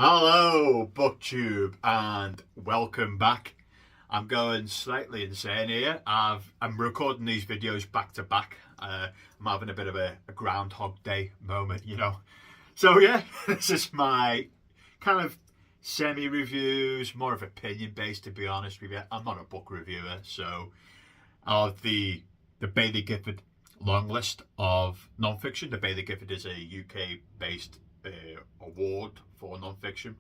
Hello, BookTube, and welcome back. I'm going slightly insane here. I'm recording these videos back to back. I'm having a bit of a Groundhog Day moment, you know. So yeah, this is my kind of semi-reviews, more of opinion-based, to be honest with you. I'm not a book reviewer, so of the Baillie Gifford long list of non-fiction. The Baillie Gifford is a UK-based award for non-fiction.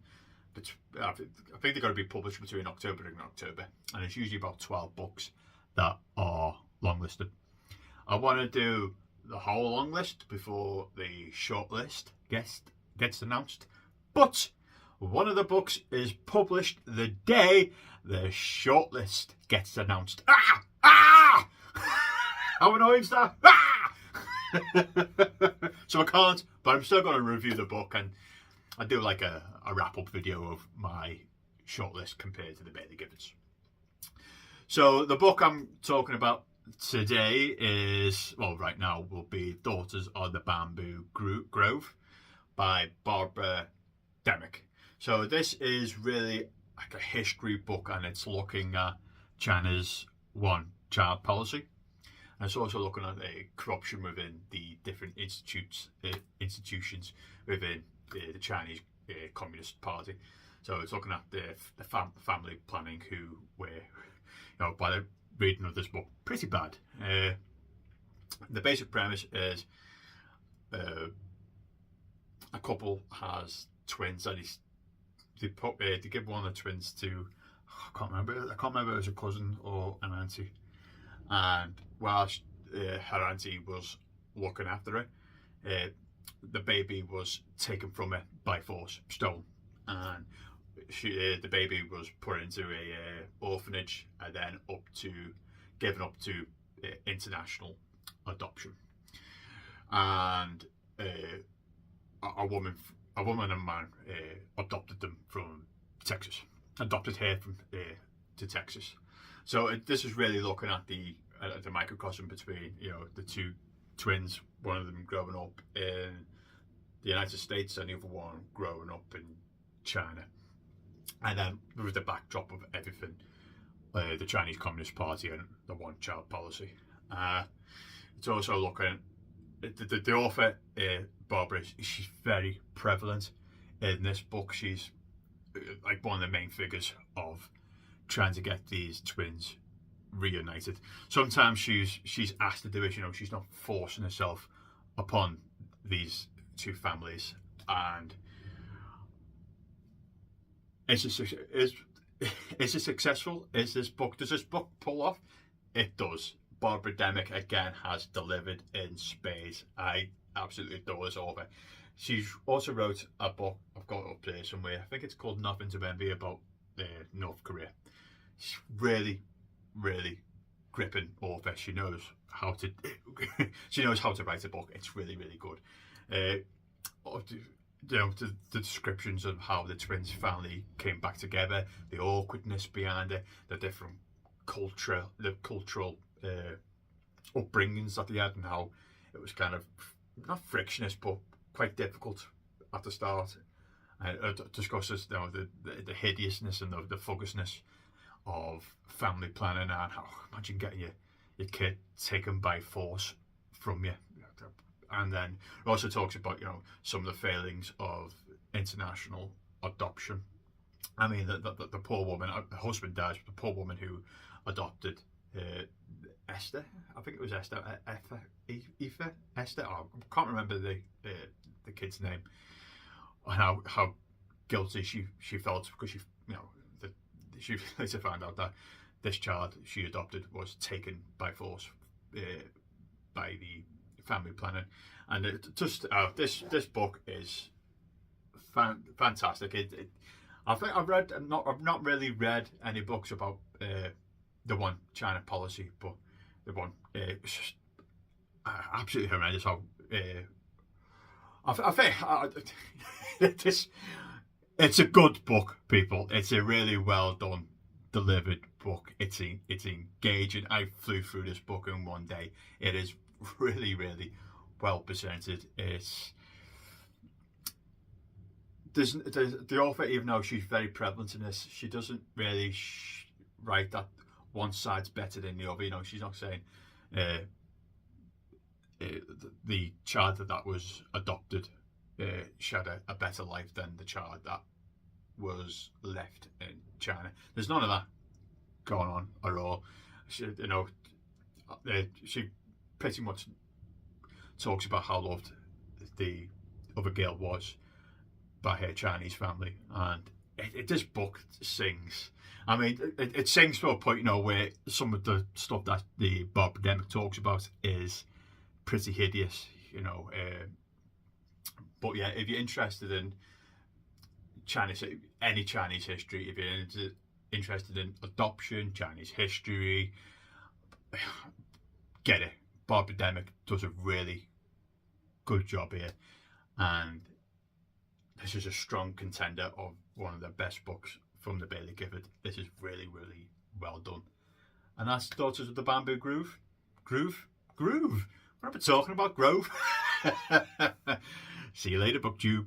But I think they're going to be published between October and October, and it's usually about 12 books that are long-listed. I want to do the whole long list before the short list gets announced, but one of the books is published the day the short list gets announced. How annoying is that? So I can't, but I'm still going to review the book, and I do like a wrap-up video of my shortlist compared to the Baillie Giffords. So the book I'm talking about today is, well, right now will be Daughters of the Bamboo Grove by Barbara Demick. So this is really like a history book, and it's looking at China's one-child policy. And it's also looking at the corruption within the different institutions within the Chinese Communist Party. So it's looking at the family planning, who were, by the reading of this book, pretty bad. The basic premise is a couple has twins, and they give one of the twins to, I can't remember if it was a cousin or an auntie. And whilst her auntie was looking after her, the baby was taken from her by force, stolen, and the baby was put into a orphanage and then given up to international adoption. And a woman and a man adopted her from Texas. To Texas. So this is really looking at the microcosm between the two twins, one of them growing up in the United States and the other one growing up in China, and then with the backdrop of everything, the Chinese Communist Party and the one-child policy. It's also looking at the author, Barbara. She's very prevalent in this book. She's like one of the main figures of trying to get these twins reunited. Sometimes she's asked to do it. She's not forcing herself upon these two families. And is it successful? Does this book pull off? It does. Barbara Demick again has delivered in spades. I absolutely adore this author. She's also wrote a book, I've got it up there somewhere, I think it's called Nothing to Envy, about North Korea. She's really, really gripping author. She knows how to write a book. It's really, really good. The descriptions of how the twins' family came back together, the awkwardness behind it, the different cultural upbringings that they had, and how it was kind of not frictionless but quite difficult at the start. It discusses the hideousness and the fuggishness of family planning, and how, imagine getting your kid taken by force from you. And then it also talks about some of the failings of international adoption. I mean, the poor woman, her husband dies, but the poor woman who adopted Esther, I think it was Esther, Esther. I can't remember the kid's name, and how guilty she felt, because she later found out that this child she adopted was taken by force by the family planning. And this book is fantastic. I think I've not really read any books about the one China policy, but the one it's just absolutely horrendous. How I think it's a good book, people. It's a really well done, delivered book. It's engaging. I flew through this book in one day. It is really, really well presented. It's the author, even though she's very prevalent in this, she doesn't really write that one side's better than the other. You know, she's not saying the child that was adopted she had a better life than the child that was left in China. There's none of that going on at all. She pretty much talks about how loved the other girl was by her Chinese family, and this book sings. I mean, it sings to a point, you know, where some of the stuff that the Bob Demick talks about is pretty hideous, you know. But yeah, if you're interested in any Chinese history, if you're interested in adoption, Chinese history, get it. Bob Demick does a really good job here, and this is a strong contender of one of the best books from the Baillie Gifford. This is really, really well done. And that's Daughters of the Bamboo Grove. Groove? What am I talking about? Grove? See you later, BookTube.